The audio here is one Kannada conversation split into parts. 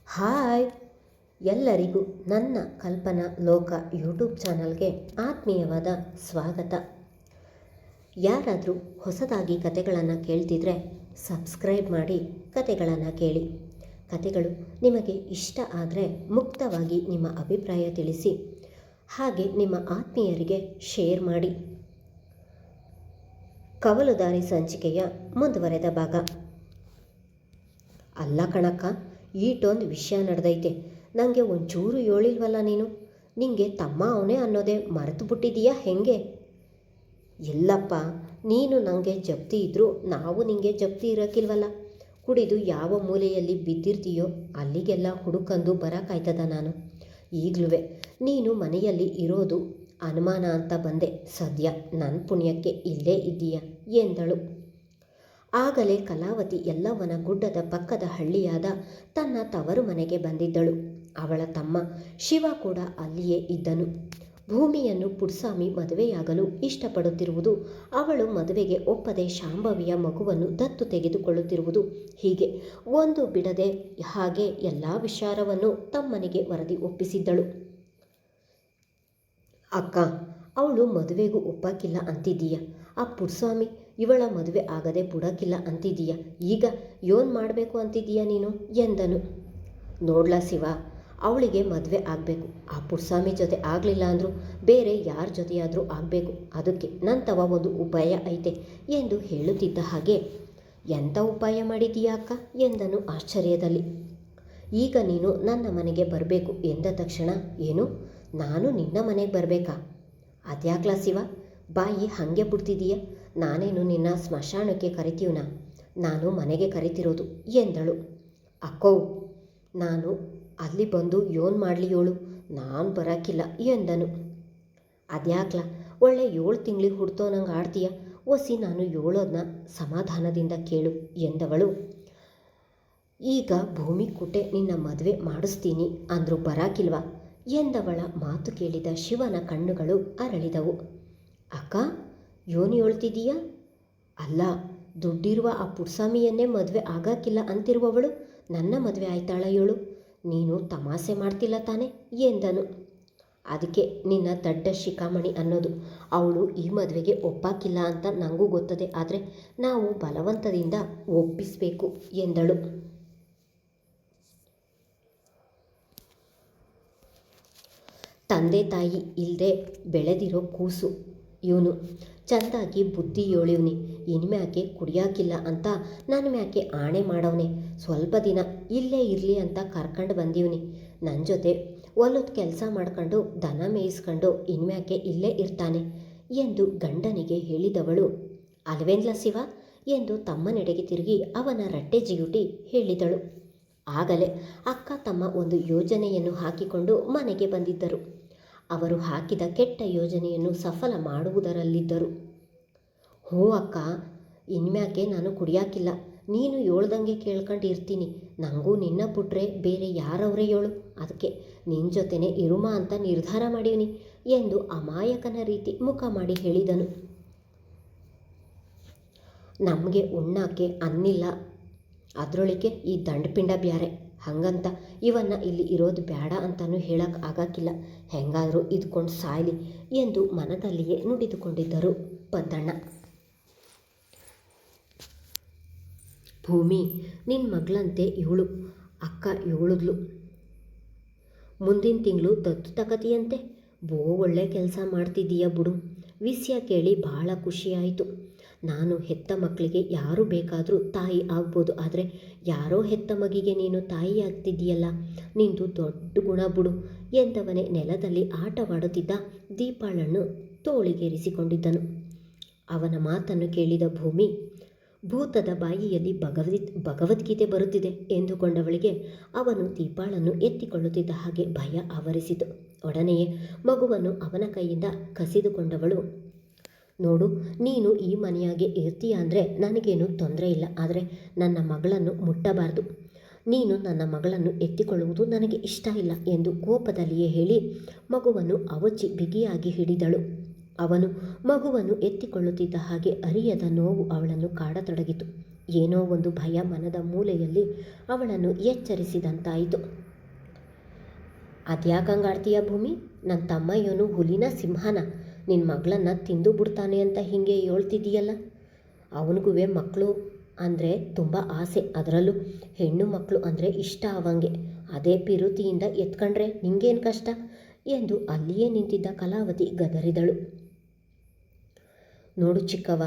ಹಾಯ್ ಎಲ್ಲರಿಗೂ ನನ್ನ ಕಲ್ಪನಾ ಲೋಕ ಯೂಟ್ಯೂಬ್ ಚಾನಲ್ಗೆ ಆತ್ಮೀಯವಾದ ಸ್ವಾಗತ. ಯಾರಾದರೂ ಹೊಸದಾಗಿ ಕತೆಗಳನ್ನು ಕೇಳ್ತಿದ್ರೆ ಸಬ್ಸ್ಕ್ರೈಬ್ ಮಾಡಿ ಕತೆಗಳನ್ನು ಕೇಳಿ. ಕತೆಗಳು ನಿಮಗೆ ಇಷ್ಟ ಆದರೆ ಮುಕ್ತವಾಗಿ ನಿಮ್ಮ ಅಭಿಪ್ರಾಯ ತಿಳಿಸಿ, ಹಾಗೆ ನಿಮ್ಮ ಆತ್ಮೀಯರಿಗೆ ಶೇರ್ ಮಾಡಿ. ಕವಲುದಾರಿ ಸಂಚಿಕೆಯ ಮುಂದುವರೆದ ಭಾಗ. ಅಲ್ಲ ಕಣಕ್ಕ, ಈಟೊಂದು ವಿಷಯ ನಡೆದೈತೆ, ನನಗೆ ಒಂಚೂರು ಹೇಳಿಲ್ವಲ್ಲ ನೀನು. ನಿಂಗೆ ತಮ್ಮ ಅವನೇ ಅನ್ನೋದೇ ಮರೆತು ಬಿಟ್ಟಿದೀಯಾ ಹೆಂಗೆ? ಇಲ್ಲಪ್ಪ, ನೀನು ನನಗೆ ಜಪ್ತಿ ಇದ್ದರೂ ನಾವು ನಿಂಗೆ ಜಪ್ತಿ ಇರೋಕ್ಕಿಲ್ವಲ್ಲ. ಕುಡಿದು ಯಾವ ಮೂಲೆಯಲ್ಲಿ ಬಿದ್ದಿರ್ತೀಯೋ ಅಲ್ಲಿಗೆಲ್ಲ ಹುಡುಕಂದು ಬರೋಕ್ಕಾಯ್ತದ ನಾನು? ಈಗಲೂ ನೀನು ಮನೆಯಲ್ಲಿ ಇರೋದು ಅನುಮಾನ ಅಂತ ಬಂದೆ. ಸದ್ಯ ನನ್ನ ಪುಣ್ಯಕ್ಕೆ ಇಲ್ಲೇ ಇದ್ದೀಯಾ ಎಂದಳು. ಆಗಲೇ ಕಲಾವತಿ ಎಲ್ಲವನ ಗುಡ್ಡದ ಪಕ್ಕದ ಹಳ್ಳಿಯಾದ ತನ್ನ ತವರು ಮನೆಗೆ ಬಂದಿದ್ದಳು. ಅವಳ ತಮ್ಮ ಶಿವ ಕೂಡ ಅಲ್ಲಿಯೇ ಇದ್ದನು. ಭೂಮಿಯನ್ನು ಪುಡ್ಸಾಮಿ ಮದುವೆಯಾಗಲು ಇಷ್ಟಪಡುತ್ತಿರುವುದು, ಅವಳು ಮದುವೆಗೆ ಒಪ್ಪದೆ ಶಾಂಭವಿಯ ಮಗುವನ್ನು ದತ್ತು ತೆಗೆದುಕೊಳ್ಳುತ್ತಿರುವುದು, ಹೀಗೆ ಒಂದು ಬಿಡದೆ ಹಾಗೆ ಎಲ್ಲ ವಿಚಾರವನ್ನು ತಮ್ಮನಿಗೆ ವರದಿ ಒಪ್ಪಿಸಿದ್ದಳು. ಅಕ್ಕ, ಅವಳು ಮದುವೆಗೂ ಒಪ್ಪಕ್ಕಿಲ್ಲ ಅಂತಿದ್ದೀಯ. ಆ ಪುಡ್ಸ್ವಾಮಿ ಇವಳ ಮದುವೆ ಆಗದೆ ಬಿಡೋಕ್ಕಿಲ್ಲ ಅಂತಿದ್ದೀಯ. ಈಗ ಏನು ಮಾಡಬೇಕು ಅಂತಿದ್ದೀಯ ನೀನು ಎಂದನು. ನೋಡ್ಲಾ ಶಿವ, ಅವಳಿಗೆ ಮದುವೆ ಆಗಬೇಕು. ಆ ಪುಡ್ಸ್ವಾಮಿ ಜೊತೆ ಆಗಲಿಲ್ಲ ಅಂದರೂ ಬೇರೆ ಯಾರ ಜೊತೆಯಾದರೂ ಆಗಬೇಕು. ಅದಕ್ಕೆ ನಂತವ ಒಂದು ಉಪಾಯ ಐತೆ ಎಂದು ಹೇಳುತ್ತಿದ್ದ ಹಾಗೆ, ಎಂಥ ಉಪಾಯ ಮಾಡಿದ್ದೀಯಾ ಅಕ್ಕ ಎಂದನು ಆಶ್ಚರ್ಯದಲ್ಲಿ. ಈಗ ನೀನು ನನ್ನ ಮನೆಗೆ ಬರಬೇಕು ಎಂದ ತಕ್ಷಣ, ಏನು, ನಾನು ನಿನ್ನ ಮನೆಗೆ ಬರಬೇಕಾ? ಅದ್ಯಾಕ್ಲ ಶಿವ, ಬಾಯಿ ಹಾಗೆ ಬಿಡ್ತಿದೀಯ? ನಾನೇನು ನಿನ್ನ ಸ್ಮಶಾನಕ್ಕೆ ಕರಿತೀವನ? ನಾನು ಮನೆಗೆ ಕರಿತಿರೋದು ಎಂದಳು. ಅಕ್ಕೋ, ನಾನು ಅಲ್ಲಿ ಬಂದು ಏನು ಮಾಡಲಿ ಹೇಳು, ನಾನು ಬರೋಕ್ಕಿಲ್ಲ ಎಂದನು. ಅದ್ಯಾಕ್ಲ, ಒಳ್ಳೆ 7 ತಿಂಗಳಿಗೆ ಹುಡ್ತೋ ನಂಗೆ ಆಡ್ತೀಯ? ಒಸಿ ನಾನು ಹೇಳೋದನ್ನ ಸಮಾಧಾನದಿಂದ ಕೇಳು ಎಂದವಳು. ಈಗ ಭೂಮಿ ಕುಟೆ ನಿನ್ನ ಮದುವೆ ಮಾಡಿಸ್ತೀನಿ ಅಂದರೂ ಬರಾಕಿಲ್ವಾ ಎಂದವಳ ಮಾತು ಕೇಳಿದ ಶಿವನ ಕಣ್ಣುಗಳು ಅರಳಿದವು. ಅಕ್ಕ, ಏನು ಹೇಳ್ತಿದ್ದೀಯಾ? ಅಲ್ಲ, ದುಡ್ಡಿರುವ ಆ ಪುಡ್ಸಾಮಿಯನ್ನೇ ಮದುವೆ ಆಗಾಕಿಲ್ಲ ಅಂತಿರುವವಳು ನನ್ನ ಮದುವೆ ಆಯ್ತಾಳ ಹೇಳು? ನೀನು ತಮಾಷೆ ಮಾಡ್ತಿಲ್ಲ ತಾನೆ ಎಂದನು. ಅದಕ್ಕೆ ನಿನ್ನ ದಡ್ಡ ಶಿಖಾಮಣಿ ಅನ್ನೋದು. ಅವಳು ಈ ಮದುವೆಗೆ ಒಪ್ಪಾಕಿಲ್ಲ ಅಂತ ನನಗೂ ಗೊತ್ತದೆ, ಆದರೆ ನಾವು ಬಲವಂತದಿಂದ ಒಪ್ಪಿಸಬೇಕು ಎಂದಳು. ತಂದೆ ತಾಯಿ ಇಲ್ಲದೆ ಬೆಳೆದಿರೋ ಕೂಸು ಇವನು. ಚೆಂದಾಗಿ ಬುದ್ಧಿ ಹೇಳಿವ್ನಿ. ಇನ್ಮ್ಯಾಕೆ ಕುಡಿಯಾಕಿಲ್ಲ ಅಂತ ನನ್ನ ಮ್ಯಾಕೆ ಆಣೆ ಮಾಡವನೆ. ಸ್ವಲ್ಪ ದಿನ ಇಲ್ಲೇ ಇರಲಿ ಅಂತ ಕರ್ಕೊಂಡು ಬಂದೀವ್ನಿ. ನನ್ನ ಜೊತೆ ಹೊಲದ ಕೆಲಸ ಮಾಡ್ಕೊಂಡು ದನ ಮೇಯಿಸ್ಕೊಂಡು ಇನ್ಮ್ಯಾಕೆ ಇಲ್ಲೇ ಇರ್ತಾನೆ ಎಂದು ಗಂಡನಿಗೆ ಹೇಳಿದವಳು. ಅಲ್ವೇನ್ಲ ಶಿವ ಎಂದು ತಮ್ಮನೆಡೆಗೆ ತಿರುಗಿ ಅವನ ರಟ್ಟೆ ಜಿಗುಟಿ ಹೇಳಿದಳು. ಆಗಲೇ ಅಕ್ಕ ತಮ್ಮ ಒಂದು ಯೋಜನೆಯನ್ನು ಹಾಕಿಕೊಂಡು ಮನೆಗೆ ಬಂದಿದ್ದರು. ಅವರು ಹಾಕಿದ ಕೆಟ್ಟ ಯೋಜನೆಯನ್ನು ಸಫಲ ಮಾಡುವುದರಲ್ಲಿದ್ದರು. ಹ್ಞೂ ಅಕ್ಕ, ಇನ್ಮ್ಯಾಕೆ ನಾನು ಕುಡಿಯಾಕಿಲ್ಲ. ನೀನು ಹೇಳ್ದಂಗೆ ಕೇಳ್ಕೊಂಡು ಇರ್ತೀನಿ. ನನಗೂ ನಿನ್ನ ಬಿಟ್ರೆ ಬೇರೆ ಯಾರವರೇ ಹೇಳು? ಅದಕ್ಕೆ ನಿನ್ನ ಜೊತೆನೇ ಇರುಮ ಅಂತ ನಿರ್ಧಾರ ಮಾಡೀನಿ ಎಂದು ಅಮಾಯಕನ ರೀತಿ ಮುಖ ಮಾಡಿ ಹೇಳಿದನು. ನಮಗೆ ಉಣ್ಣಾಕೆ ಅನ್ನಿಲ್ಲ, ಅದರೊಳಗೆ ಈ ದಂಡಪಿಂಡ ಬ್ಯಾರೆ. ಹಂಗಂತ ಇವನ್ನ ಇಲ್ಲಿ ಇರೋದು ಬೇಡ ಅಂತಲೂ ಹೇಳಕ್ಕೆ ಆಗಾಕಿಲ್ಲ. ಹೆಂಗಾದರೂ ಇದ್ಕೊಂಡು ಸಾಯಲಿ ಎಂದು ಮನದಲ್ಲಿಯೇ ನುಡಿದುಕೊಂಡಿದ್ದರು ಪದ್ದಣ್ಣ. ಭೂಮಿ, ನಿನ್ನ ಮಗಳಂತೆ ಇವಳು ಅಕ್ಕ ಹೇಳಿದ್ಲು. ಮುಂದಿನ ತಿಂಗಳು ದತ್ತು ತಗತಿಯಂತೆ. ಒಳ್ಳೆ ಕೆಲಸ ಮಾಡ್ತಿದ್ದೀಯ ಬಿಡು. ವಿಷಯ ಕೇಳಿ ಭಾಳ ಖುಷಿಯಾಯಿತು. ನಾನು ಹೆತ್ತ ಮಕ್ಕಳಿಗೆ ಯಾರು ಬೇಕಾದರೂ ತಾಯಿ ಆಗ್ಬೋದು, ಆದರೆ ಯಾರೋ ಹೆತ್ತ ಮಗಿಗೆ ನೀನು ತಾಯಿ ಆಗ್ತಿದ್ದೀಯಲ್ಲ, ನಿಂದು ದೊಡ್ಡ ಗುಣ ಬಿಡು ಎಂದವನೇ ನೆಲದಲ್ಲಿ ಆಟವಾಡುತ್ತಿದ್ದ ದೀಪಾಳನ್ನು ತೋಳಿಗೇರಿಸಿಕೊಂಡಿದ್ದನು. ಅವನ ಮಾತನ್ನು ಕೇಳಿದ ಭೂಮಿ, ಭೂತದ ಬಾಯಿಯಲ್ಲಿ ಭಗವದ್ಗೀತೆ ಬರುತ್ತಿದೆ ಎಂದುಕೊಂಡವಳಿಗೆ ಅವನು ದೀಪಾಳನ್ನು ಎತ್ತಿಕೊಳ್ಳುತ್ತಿದ್ದ ಹಾಗೆ ಭಯ ಆವರಿಸಿತು. ಒಡನೆಯೇ ಮಗುವನ್ನು ಅವನ ಕೈಯಿಂದ ಕಸಿದುಕೊಂಡವಳು, ನೋಡು, ನೀನು ಈ ಮನೆಯಾಗೆ ಇರ್ತೀಯ ಅಂದರೆ ನನಗೇನು ತೊಂದರೆ ಇಲ್ಲ, ಆದರೆ ನನ್ನ ಮಗಳನ್ನು ಮುಟ್ಟಬಾರ್ದು. ನೀನು ನನ್ನ ಮಗಳನ್ನು ಎತ್ತಿಕೊಳ್ಳುವುದು ನನಗೆ ಇಷ್ಟ ಇಲ್ಲ ಎಂದು ಕೋಪದಲ್ಲಿಯೇ ಹೇಳಿ ಮಗುವನ್ನು ಅವಚಿ ಬಿಗಿಯಾಗಿ ಹಿಡಿದಳು. ಅವನು ಮಗುವನ್ನು ಎತ್ತಿಕೊಳ್ಳುತ್ತಿದ್ದ ಹಾಗೆ ಅರಿಯದ ನೋವು ಅವಳನ್ನು ಕಾಡತೊಡಗಿತು. ಏನೋ ಒಂದು ಭಯ ಮನದ ಮೂಲೆಯಲ್ಲಿ ಅವಳನ್ನು ಎಚ್ಚರಿಸಿದಂತಾಯಿತು. ಅದ್ಯಾಕಂಗಾಡ್ತೀಯ ಭೂಮಿ? ನನ್ನ ತಮ್ಮ ಇವನು ಹುಲಿನ ಸಿಂಹನ? ನಿನ್ನ ಮಗಳನ್ನು ತಿಂದು ಬಿಡ್ತಾನೆ ಅಂತ ಹೀಗೆ ಹೇಳ್ತಿದ್ದೀಯಲ್ಲ. ಅವನಿಗೂ ಮಕ್ಕಳು ಅಂದರೆ ತುಂಬ ಆಸೆ, ಅದರಲ್ಲೂ ಹೆಣ್ಣು ಮಕ್ಕಳು ಅಂದರೆ ಇಷ್ಟ ಅವಂಗೆ. ಅದೇ ಪಿರುತಿಯಿಂದ ಎತ್ಕೊಂಡ್ರೆ ನಿಂಗೇನು ಕಷ್ಟ ಎಂದು ಅಲ್ಲಿಯೇ ನಿಂತಿದ್ದ ಕಲಾವತಿ ಗದರಿದಳು. ನೋಡು ಚಿಕ್ಕವ್ವ,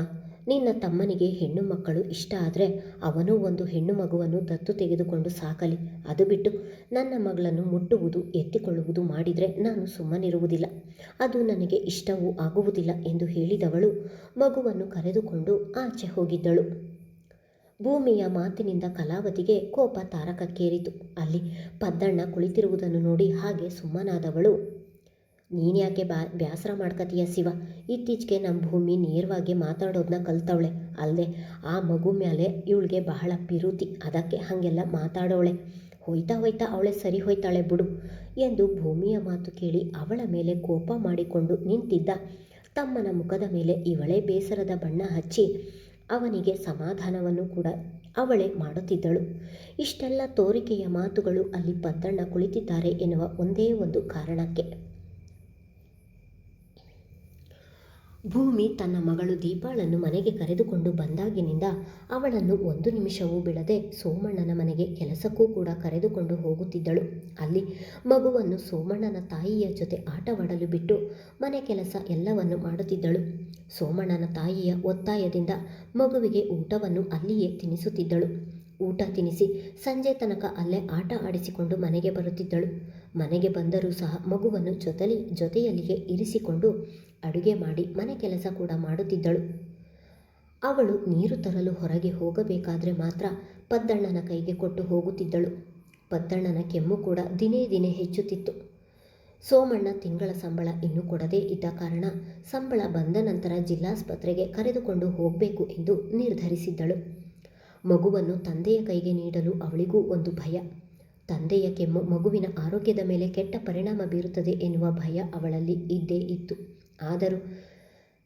ನಿನ್ನ ತಮ್ಮನಿಗೆ ಹೆಣ್ಣು ಮಕ್ಕಳು ಇಷ್ಟ ಆದರೆ ಅವನು ಒಂದು ಹೆಣ್ಣು ಮಗುವನ್ನು ದತ್ತು ತೆಗೆದುಕೊಂಡು ಸಾಕಲಿ. ಅದು ಬಿಟ್ಟು ನನ್ನ ಮಗಳನ್ನು ಮುಟ್ಟುವುದು ಎತ್ತಿಕೊಳ್ಳುವುದು ಮಾಡಿದರೆ ನಾನು ಸುಮ್ಮನಿರುವುದಿಲ್ಲ. ಅದು ನನಗೆ ಇಷ್ಟವೂ ಆಗುವುದಿಲ್ಲ ಎಂದು ಹೇಳಿದವಳು ಮಗುವನ್ನು ಕರೆದುಕೊಂಡು ಆಚೆ ಹೋಗಿದ್ದಳು. ಭೂಮಿಯ ಮಾತಿನಿಂದ ಕಲಾವತಿಗೆ ಕೋಪ ತಾರಕಕ್ಕೇರಿತು. ಅಲ್ಲಿ ಪದ್ದಣ್ಣ ಕುಳಿತಿರುವುದನ್ನು ನೋಡಿ ಹಾಗೆ ಸುಮ್ಮನಾದವಳು, ನೀನ್ಯಾಕೆ ಬ್ಯಾಸರ ಮಾಡ್ಕತೀಯ ಶಿವ? ಇತ್ತೀಚೆಗೆ ನಮ್ಮ ಭೂಮಿ ನೇರವಾಗಿ ಮಾತಾಡೋದನ್ನ ಕಲ್ತವಳೆ. ಅಲ್ಲದೆ ಆ ಮಗು ಮೇಲೆ ಇವಳಿಗೆ ಬಹಳ ಪಿರುತಿ, ಅದಕ್ಕೆ ಹಾಗೆಲ್ಲ ಮಾತಾಡೋಳೆ. ಹೋಯ್ತಾ ಹೋಯ್ತಾ ಅವಳೆ ಸರಿ ಹೋಯ್ತಾಳೆ ಬಿಡು ಎಂದು ಭೂಮಿಯ ಮಾತು ಕೇಳಿ ಅವಳ ಮೇಲೆ ಕೋಪ ಮಾಡಿಕೊಂಡು ನಿಂತಿದ್ದ ತಮ್ಮನ ಮುಖದ ಮೇಲೆ ಇವಳೇ ಬೇಸರದ ಬಣ್ಣ ಹಚ್ಚಿ ಅವನಿಗೆ ಸಮಾಧಾನವನ್ನು ಕೂಡ ಅವಳೇ ಮಾಡುತ್ತಿದ್ದಳು. ಇಷ್ಟೆಲ್ಲ ತೋರಿಕೆಯ ಮಾತುಗಳು ಅಲ್ಲಿ ಪದ್ದಣ್ಣ ಕುಳಿತಿದ್ದಾರೆ ಎನ್ನುವ ಒಂದೇ ಒಂದು ಕಾರಣಕ್ಕೆ. ಭೂಮಿ ತನ್ನ ಮಗಳು ದೀಪಾಳನ್ನು ಮನೆಗೆ ಕರೆದುಕೊಂಡು ಬಂದಾಗಿನಿಂದ ಅವಳನ್ನು ಒಂದು ನಿಮಿಷವೂ ಬಿಡದೆ ಸೋಮಣ್ಣನ ಮನೆಗೆ ಕೆಲಸಕ್ಕೂ ಕೂಡ ಕರೆದುಕೊಂಡು ಹೋಗುತ್ತಿದ್ದಳು. ಅಲ್ಲಿ ಮಗುವನ್ನು ಸೋಮಣ್ಣನ ತಾಯಿಯ ಜೊತೆ ಆಟವಾಡಲು ಬಿಟ್ಟು ಮನೆ ಕೆಲಸ ಎಲ್ಲವನ್ನು ಮಾಡುತ್ತಿದ್ದಳು. ಸೋಮಣ್ಣನ ತಾಯಿಯ ಒತ್ತಾಯದಿಂದ ಮಗುವಿಗೆ ಊಟವನ್ನು ಅಲ್ಲಿಯೇ ತಿನ್ನಿಸುತ್ತಿದ್ದಳು. ಊಟ ತಿನ್ನಿಸಿ ಸಂಜೆ ತನಕ ಅಲ್ಲೇ ಆಟ ಆಡಿಸಿಕೊಂಡು ಮನೆಗೆ ಬರುತ್ತಿದ್ದಳು. ಮನೆಗೆ ಬಂದರೂ ಸಹ ಮಗುವನ್ನು ಜೊತೆಯಲ್ಲಿಯೇ ಇರಿಸಿಕೊಂಡು ಅಡುಗೆ ಮಾಡಿ ಮನೆ ಕೆಲಸ ಕೂಡ ಮಾಡುತ್ತಿದ್ದಳು. ಅವಳು ನೀರು ತರಲು ಹೊರಗೆ ಹೋಗಬೇಕಾದ್ರೆ ಮಾತ್ರ ಪದ್ದಣ್ಣನ ಕೈಗೆ ಕೊಟ್ಟು ಹೋಗುತ್ತಿದ್ದಳು. ಪದ್ದಣ್ಣನ ಕೆಮ್ಮು ಕೂಡ ದಿನೇ ದಿನೇ ಹೆಚ್ಚುತ್ತಿತ್ತು. ಸೋಮಣ್ಣ ತಿಂಗಳ ಸಂಬಳ ಇನ್ನೂ ಕೊಡದೇ ಇದ್ದ ಕಾರಣ ಸಂಬಳ ಬಂದ ನಂತರ ಜಿಲ್ಲಾಸ್ಪತ್ರೆಗೆ ಕರೆದುಕೊಂಡು ಹೋಗಬೇಕು ಎಂದು ನಿರ್ಧರಿಸಿದ್ದಳು. ಮಗುವನ್ನು ತಂದೆಯ ಕೈಗೆ ನೀಡಲು ಅವಳಿಗೂ ಒಂದು ಭಯ. ತಂದೆಯ ಕೆಮ್ಮು ಮಗುವಿನ ಆರೋಗ್ಯದ ಮೇಲೆ ಕೆಟ್ಟ ಪರಿಣಾಮ ಬೀರುತ್ತದೆ ಎನ್ನುವ ಭಯ ಅವಳಲ್ಲಿ ಇದ್ದೇ ಇತ್ತು. ಆದರೂ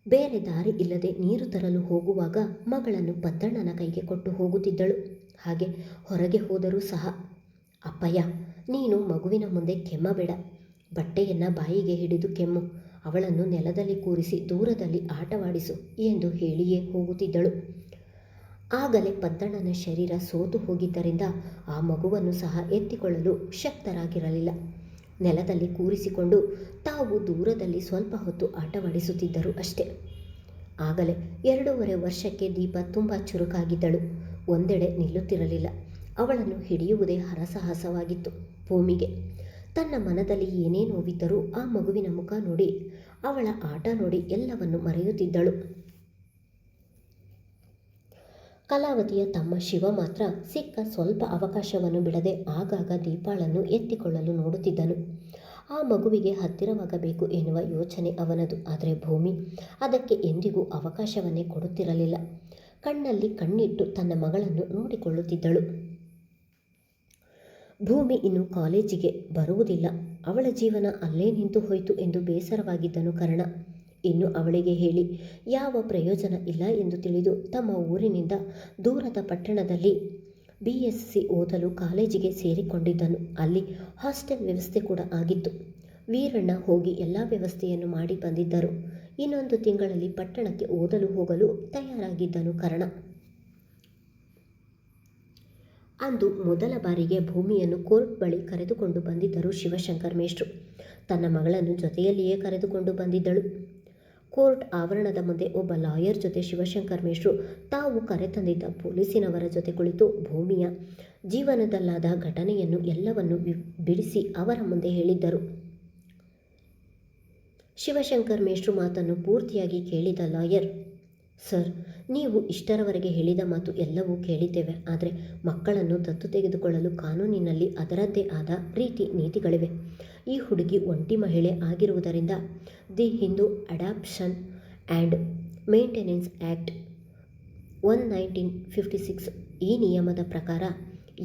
ಬೇರೆ ದಾರಿ ಇಲ್ಲದೆ ನೀರು ತರಲು ಹೋಗುವಾಗ ಮಗಳನ್ನು ಪದ್ದಣ್ಣನ ಕೈಗೆ ಕೊಟ್ಟು ಹೋಗುತ್ತಿದ್ದಳು. ಹಾಗೆ ಹೊರಗೆ ಹೋದರೂ ಸಹ, ಅಪ್ಪಯ್ಯ, ನೀನು ಮಗುವಿನ ಮುಂದೆ ಕೆಮ್ಮಬೇಡ, ಬಟ್ಟೆಯನ್ನು ಬಾಯಿಗೆ ಹಿಡಿದು ಕೆಮ್ಮು, ಅವಳನ್ನು ನೆಲದಲ್ಲಿ ಕೂರಿಸಿ ದೂರದಲ್ಲಿ ಆಟವಾಡಿಸು ಎಂದು ಹೇಳಿಯೇ ಹೋಗುತ್ತಿದ್ದಳು. ಆಗಲೇ ಪದ್ದಣ್ಣನ ಶರೀರ ಸೋತು ಹೋಗಿದ್ದರಿಂದ ಆ ಮಗುವನ್ನು ಸಹ ಎತ್ತಿಕೊಳ್ಳಲು ಶಕ್ತರಾಗಿರಲಿಲ್ಲ. ನೆಲದಲ್ಲಿ ಕೂರಿಸಿಕೊಂಡು ತಾವು ದೂರದಲ್ಲಿ ಸ್ವಲ್ಪ ಹೊತ್ತು ಆಟವಾಡಿಸುತ್ತಿದ್ದರು ಅಷ್ಟೆ. ಆಗಲೇ 2.5 ವರ್ಷಕ್ಕೆ ದೀಪ ತುಂಬ ಚುರುಕಾಗಿದ್ದಳು. ಒಂದೆಡೆ ನಿಲ್ಲುತ್ತಿರಲಿಲ್ಲ. ಅವಳನ್ನು ಹಿಡಿಯುವುದೇ ಹರಸಾಹಸವಾಗಿತ್ತು ಭೂಮಿಗೆ. ತನ್ನ ಮನದಲ್ಲಿ ಏನೇ ನೋವಿದ್ದರೂ ಆ ಮಗುವಿನ ಮುಖ ನೋಡಿ, ಅವಳ ಆಟ ನೋಡಿ ಎಲ್ಲವನ್ನು ಮರೆಯುತ್ತಿದ್ದಳು. ಕಲಾವತಿಯ ತಮ್ಮ ಶಿವ ಮಾತ್ರ ಸಿಕ್ಕ ಸ್ವಲ್ಪ ಅವಕಾಶವನ್ನು ಬಿಡದೆ ಆಗಾಗ ದೀಪಾಳನ್ನು ಎತ್ತಿಕೊಳ್ಳಲು ನೋಡುತ್ತಿದ್ದನು. ಆ ಮಗುವಿಗೆ ಹತ್ತಿರವಾಗಬೇಕು ಎನ್ನುವ ಯೋಚನೆ ಅವನದು. ಆದರೆ ಭೂಮಿ ಅದಕ್ಕೆ ಎಂದಿಗೂ ಅವಕಾಶವನ್ನೇ ಕೊಡುತ್ತಿರಲಿಲ್ಲ. ಕಣ್ಣಲ್ಲಿ ಕಣ್ಣಿಟ್ಟು ತನ್ನ ಮಗಳನ್ನು ನೋಡಿಕೊಳ್ಳುತ್ತಿದ್ದಳು. ಭೂಮಿ ಇನ್ನು ಕಾಲೇಜಿಗೆ ಬರುವುದಿಲ್ಲ. ಅವಳ ಜೀವನ ಅಲ್ಲೇ ನಿಂತು ಹೋಯಿತು ಎಂದು ಬೇಸರವಾಗಿದ್ದನು ಕರ್ಣ. ಇನ್ನು ಅವಳಿಗೆ ಹೇಳಿ ಯಾವ ಪ್ರಯೋಜನ ಇಲ್ಲ ಎಂದು ತಿಳಿದು ತಮ್ಮ ಊರಿನಿಂದ ದೂರದ ಪಟ್ಟಣದಲ್ಲಿ BSc ಓದಲು ಕಾಲೇಜಿಗೆ ಸೇರಿಕೊಂಡಿದ್ದನು. ಅಲ್ಲಿ ಹಾಸ್ಟೆಲ್ ವ್ಯವಸ್ಥೆ ಕೂಡ ಆಗಿತ್ತು. ವೀರಣ್ಣ ಹೋಗಿ ಎಲ್ಲ ವ್ಯವಸ್ಥೆಯನ್ನು ಮಾಡಿ ಬಂದಿದ್ದರು. ಇನ್ನೊಂದು ತಿಂಗಳಲ್ಲಿ ಪಟ್ಟಣಕ್ಕೆ ಓದಲು ಹೋಗಲು ತಯಾರಾಗಿದ್ದನು ಕರ್ಣ. ಅಂದು ಮೊದಲ ಬಾರಿಗೆ ಭೂಮಿಯನ್ನು ಕೋರ್ಟ್ ಬಳಿ ಕರೆದುಕೊಂಡು ಬಂದಿದ್ದರು ಶಿವಶಂಕರ್ ಮೇಷ್ಟ್ರು. ತನ್ನ ಮಗಳನ್ನು ಜೊತೆಯಲ್ಲಿಯೇ ಕರೆದುಕೊಂಡು ಬಂದಿದ್ದಳು. ಕೋರ್ಟ್ ಆವರಣದ ಮುಂದೆ ಒಬ್ಬ ಲಾಯರ್ ಜೊತೆ ಶಿವಶಂಕರ್ ಮೇಷ್ಟ್ರು ತಾವು ಕರೆತಂದಿದ್ದ ಪೊಲೀಸಿನವರ ಜೊತೆ ಕುಳಿತು ಭೂಮಿಯ ಜೀವನದಲ್ಲಾದ ಘಟನೆಯನ್ನು ಎಲ್ಲವನ್ನು ಬಿಡಿಸಿ ಅವರ ಮುಂದೆ ಹೇಳಿದ್ದರು. ಶಿವಶಂಕರ್ ಮೇಷ್ಟ್ರು ಮಾತನ್ನು ಪೂರ್ತಿಯಾಗಿ ಕೇಳಿದ ಲಾಯರ್, ಸರ್, ನೀವು ಇಷ್ಟರವರೆಗೆ ಹೇಳಿದ ಮಾತು ಎಲ್ಲವೂ ಕೇಳಿದ್ದೇವೆ. ಆದರೆ ಮಕ್ಕಳನ್ನು ದತ್ತು ತೆಗೆದುಕೊಳ್ಳಲು ಕಾನೂನಿನಲ್ಲಿ ಅದರದ್ದೇ ಆದ ರೀತಿ ನೀತಿಗಳಿವೆ. ಈ ಹುಡುಗಿ ಒಂಟಿ ಮಹಿಳೆ ಆಗಿರುವುದರಿಂದ the Hindu adoption and maintenance act 1956 ಈ ನಿಯಮದ ಪ್ರಕಾರ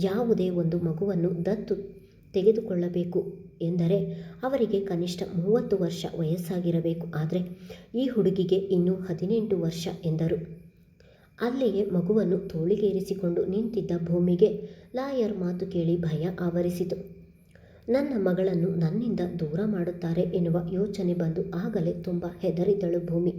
ಯಾವುದೇ ಒಂದು ಮಗುವನ್ನು ದತ್ತು ತೆಗೆದುಕೊಳ್ಳಬೇಕು ಎಂದರೆ ಅವರಿಗೆ ಕನಿಷ್ಠ 30 ವರ್ಷ ವಯಸ್ಸಾಗಿರಬೇಕು. ಆದರೆ ಈ ಹುಡುಗಿಗೆ ಇನ್ನೂ 18 ವರ್ಷ ಎಂದರು. ಅಲ್ಲಿಯೇ ಮಗುವನ್ನು ತೋಳಿಗೇರಿಸಿಕೊಂಡು ನಿಂತಿದ್ದ ಭೂಮಿಗೆ ಲಾಯರ್ ಮಾತು ಕೇಳಿ ಭಯ ಆವರಿಸಿತು. ನನ್ನ ಮಗಳನ್ನು ನನ್ನಿಂದ ದೂರ ಮಾಡುತ್ತಾರೆ ಎನ್ನುವ ಯೋಚನೆ ಬಂದು ಆಗಲೇ ತುಂಬ ಹೆದರಿದಳು ಭೂಮಿ.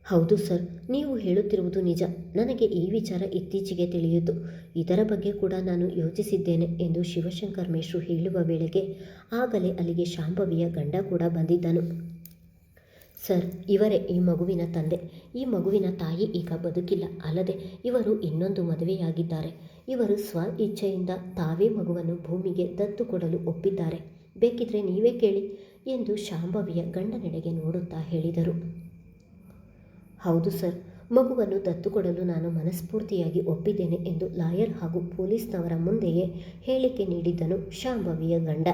ಹೌದು ಸರ್, ನೀವು ಹೇಳುತ್ತಿರುವುದು ನಿಜ. ನನಗೆ ಈ ವಿಚಾರ ಇತ್ತೀಚೆಗೆ ತಿಳಿಯಿತು. ಇದರ ಬಗ್ಗೆ ಕೂಡ ನಾನು ಯೋಚಿಸಿದ್ದೇನೆ ಎಂದು ಶಿವಶಂಕರ್ ಮೇಷ್ಟ್ರು ಹೇಳುವ ವೇಳೆಗೆ ಆಗಲೇ ಅಲ್ಲಿಗೆ ಶಾಂಭವಿಯ ಗಂಡ ಕೂಡ ಬಂದಿದ್ದನು. ಸರ್, ಇವರೇ ಈ ಮಗುವಿನ ತಂದೆ. ಈ ಮಗುವಿನ ತಾಯಿ ಈಗ ಬದುಕಿಲ್ಲ. ಅಲ್ಲದೆ ಇವರು ಇನ್ನೊಂದು ಮದುವೆಯಾಗಿದ್ದಾರೆ. ಇವರು ಸ್ವ ಇಚ್ಛೆಯಿಂದ ತಾವೇ ಮಗುವನ್ನು ಭೂಮಿಗೆ ದತ್ತು ಕೊಡಲು ಒಪ್ಪಿದ್ದಾರೆ. ಬೇಕಿದ್ರೆ ನೀವೇ ಕೇಳಿ ಎಂದು ಶಾಂಭವಿಯ ಗಂಡನೆಡೆಗೆ ನೋಡುತ್ತಾ ಹೇಳಿದರು. ಹೌದು ಸರ್, ಮಗುವನ್ನು ದತ್ತು ಕೊಡಲು ನಾನು ಮನಸ್ಫೂರ್ತಿಯಾಗಿ ಒಪ್ಪಿದ್ದೇನೆ ಎಂದು ಲಾಯರ್ ಹಾಗೂ ಪೊಲೀಸ್ನವರ ಮುಂದೆಯೇ ಹೇಳಿಕೆ ನೀಡಿದ್ದನು ಶಾಂಭವಿಯ ಗಂಡ.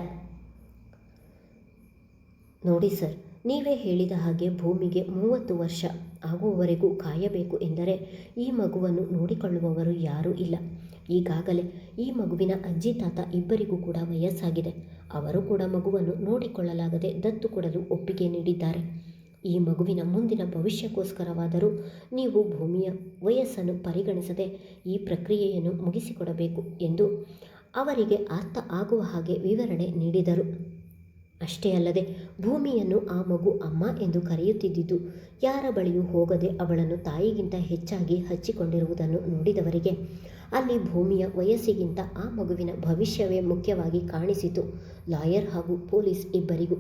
ನೋಡಿ ಸರ್, ನೀವೇ ಹೇಳಿದ ಹಾಗೆ ಭೂಮಿಗೆ 30 ವರ್ಷ ಆಗುವವರೆಗೂ ಕಾಯಬೇಕು ಎಂದರೆ ಈ ಮಗುವನ್ನು ನೋಡಿಕೊಳ್ಳುವವರು ಯಾರೂ ಇಲ್ಲ. ಈಗಾಗಲೇ ಈ ಮಗುವಿನ ಅಜ್ಜಿ ತಾತ ಇಬ್ಬರಿಗೂ ಕೂಡ ವಯಸ್ಸಾಗಿದೆ. ಅವರು ಕೂಡ ಮಗುವನ್ನು ನೋಡಿಕೊಳ್ಳಲಾಗದೆ ದತ್ತು ಕೊಡಲು ಒಪ್ಪಿಗೆ ನೀಡಿದ್ದಾರೆ. ಈ ಮಗುವಿನ ಮುಂದಿನ ಭವಿಷ್ಯಕ್ಕೋಸ್ಕರವಾದರೂ ನೀವು ಭೂಮಿಯ ವಯಸ್ಸನ್ನು ಪರಿಗಣಿಸದೆ ಈ ಪ್ರಕ್ರಿಯೆಯನ್ನು ಮುಗಿಸಿಕೊಡಬೇಕು ಎಂದು ಅವರಿಗೆ ಅರ್ಥ ಆಗುವ ಹಾಗೆ ವಿವರಣೆ ನೀಡಿದರು. ಅಷ್ಟೇ ಅಲ್ಲದೆ ಭೂಮಿಯನ್ನು ಆ ಮಗು ಅಮ್ಮ ಎಂದು ಕರೆಯುತ್ತಿದ್ದುದು ಯಾರ ಬಳಿಯೂ ಹೋಗದೆ ಅವಳನ್ನು ತಾಯಿಗಿಂತ ಹೆಚ್ಚಾಗಿ ಹಚ್ಚಿಕೊಂಡಿರುವುದನ್ನು ನೋಡಿದವರಿಗೆ ಅಲ್ಲಿ ಭೂಮಿಯ ವಯಸ್ಸಿಗಿಂತ ಆ ಮಗುವಿನ ಭವಿಷ್ಯವೇ ಮುಖ್ಯವಾಗಿ ಕಾಣಿಸಿತು ಲಾಯರ್ ಹಾಗೂ ಪೊಲೀಸ್ ಇಬ್ಬರಿಗೂ.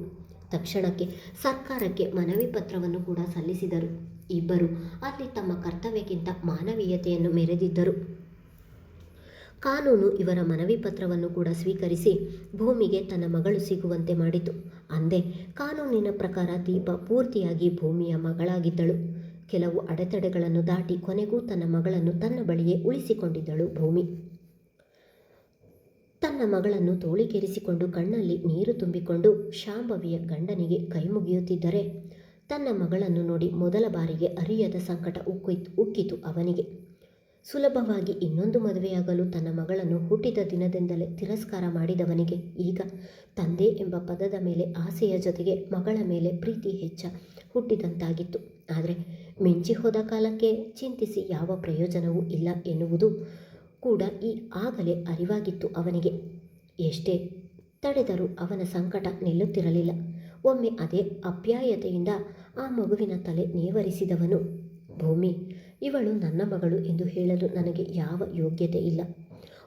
ತಕ್ಷಣಕ್ಕೆ ಸರ್ಕಾರಕ್ಕೆ ಮನವಿ ಪತ್ರವನ್ನು ಕೂಡ ಸಲ್ಲಿಸಿದರು. ಇಬ್ಬರು ಅಲ್ಲಿ ತಮ್ಮ ಕರ್ತವ್ಯಕ್ಕಿಂತ ಮಾನವೀಯತೆಯನ್ನು ಮೆರೆದಿದ್ದರು. ಕಾನೂನು ಇವರ ಮನವಿ ಪತ್ರವನ್ನು ಕೂಡ ಸ್ವೀಕರಿಸಿ ಭೂಮಿಗೆ ತನ್ನ ಮಗಳು ಸಿಗುವಂತೆ ಮಾಡಿತು. ಅಂದೇ ಕಾನೂನಿನ ಪ್ರಕಾರ ದೀಪ ಪೂರ್ತಿಯಾಗಿ ಭೂಮಿಯ ಮಗಳಾಗಿದ್ದಳು. ಕೆಲವು ಅಡೆತಡೆಗಳನ್ನು ದಾಟಿ ಕೊನೆಗೂ ತನ್ನ ಮಗಳನ್ನು ತನ್ನ ಬಳಿಯೇ ಉಳಿಸಿಕೊಂಡಿದ್ದಳು ಭೂಮಿ. ತನ್ನ ಮಗಳನ್ನು ತೋಳಿಗೇರಿಸಿಕೊಂಡು ಕಣ್ಣಲ್ಲಿ ನೀರು ತುಂಬಿಕೊಂಡು ಶಾಂಭವಿಯ ಗಂಡನಿಗೆ ಕೈ ಮುಗಿಯುತ್ತಿದ್ದರೆ ತನ್ನ ಮಗಳನ್ನು ನೋಡಿ ಮೊದಲ ಬಾರಿಗೆ ಅರಿಯದ ಸಂಕಟ ಉಕ್ಕಿತು ಅವನಿಗೆ. ಸುಲಭವಾಗಿ ಇನ್ನೊಂದು ಮದುವೆಯಾಗಲು ತನ್ನ ಮಗಳನ್ನು ಹುಟ್ಟಿದ ದಿನದಿಂದಲೇ ತಿರಸ್ಕಾರ ಮಾಡಿದವನಿಗೆ ಈಗ ತಂದೆ ಎಂಬ ಪದದ ಮೇಲೆ ಆಸೆಯ ಜೊತೆಗೆ ಮಗಳ ಮೇಲೆ ಪ್ರೀತಿ ಹೆಚ್ಚ ಹುಟ್ಟಿದಂತಾಗಿತ್ತು. ಆದರೆ ಮಿಂಚಿ ಹೋದ ಕಾಲಕ್ಕೆ ಚಿಂತಿಸಿ ಯಾವ ಪ್ರಯೋಜನವೂ ಇಲ್ಲ ಎನ್ನುವುದು ಕೂಡ ಆಗಲೇ ಅರಿವಾಗಿತ್ತು ಅವನಿಗೆ. ಎಷ್ಟೇ ತಡೆದರೂ ಅವನ ಸಂಕಟ ನಿಲ್ಲುತ್ತಿರಲಿಲ್ಲ. ಒಮ್ಮೆ ಅದೇ ಅಪ್ಯಾಯತೆಯಿಂದ ಆ ಮಗುವಿನ ತಲೆ ನೇವರಿಸಿದವನು, ಭೂಮಿ, ಇವಳು ನನ್ನ ಮಗಳು ಎಂದು ಹೇಳಲು ನನಗೆ ಯಾವ ಯೋಗ್ಯತೆ ಇಲ್ಲ.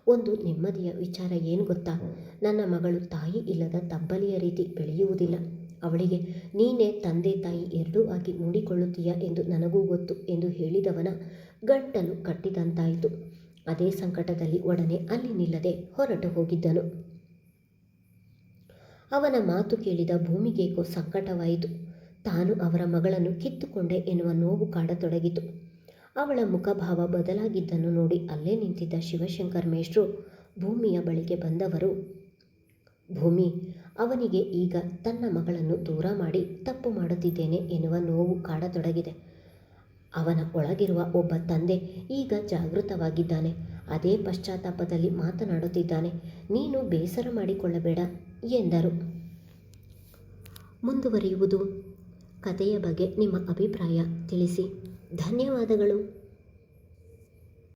ಒಂದು ನೆಮ್ಮದಿಯ ವಿಚಾರ ಏನು ಗೊತ್ತಾ? ನನ್ನ ಮಗಳು ತಾಯಿ ಇಲ್ಲದ ತಬ್ಬಲಿಯ ರೀತಿ ಬೆಳೆಯುವುದಿಲ್ಲ. ಅವಳಿಗೆ ನೀನೇ ತಂದೆ ತಾಯಿ ಎರಡೂ ಆಗಿ ನೋಡಿಕೊಳ್ಳುತ್ತೀಯ ಎಂದು ನನಗೂ ಗೊತ್ತು ಎಂದು ಹೇಳಿದವನ ಗಂಟಲು ಕಟ್ಟಿದಂತಾಯಿತು. ಅದೇ ಸಂಕಟದಲ್ಲಿ ಒಡನೆ ಅಲ್ಲಿ ನಿಲ್ಲದೆ ಹೊರಟು ಹೋಗಿದ್ದನು. ಅವನ ಮಾತು ಕೇಳಿದ ಭೂಮಿಗೇಕೋ ಸಂಕಟವಾಯಿತು. ತಾನು ಅವರ ಮಗಳನ್ನು ಕಿತ್ತುಕೊಂಡೆ ಎನ್ನುವ ನೋವು ಕಾಡತೊಡಗಿತು. ಅವಳ ಮುಖಭಾವ ಬದಲಾಗಿದ್ದನ್ನು ನೋಡಿ ಅಲ್ಲೇ ನಿಂತಿದ್ದ ಶಿವಶಂಕರ್ ಮೇಷ್ಟ್ರು ಭೂಮಿಯ ಬಳಿಗೆ ಬಂದವರು, ಭೂಮಿ, ಅವನಿಗೆ ಈಗ ತನ್ನ ಮಗಳನ್ನು ದೂರ ಮಾಡಿ ತಪ್ಪು ಮಾಡುತ್ತಿದ್ದೇನೆ ಎನ್ನುವ ನೋವು ಕಾಡತೊಡಗಿದೆ. ಅವನ ಒಳಗಿರುವ ಒಬ್ಬ ತಂದೆ ಈಗ ಜಾಗೃತವಾಗಿದ್ದಾನೆ. ಅದೇ ಪಶ್ಚಾತ್ತಾಪದಲ್ಲಿ ಮಾತನಾಡುತ್ತಿದ್ದಾನೆ. ನೀನು ಬೇಸರ ಮಾಡಿಕೊಳ್ಳಬೇಡ ಎಂದರು. ಮುಂದುವರಿಯುವುದು. ಕಥೆಯ ಬಗ್ಗೆ ನಿಮ್ಮ ಅಭಿಪ್ರಾಯ ತಿಳಿಸಿ. ಧನ್ಯವಾದಗಳು.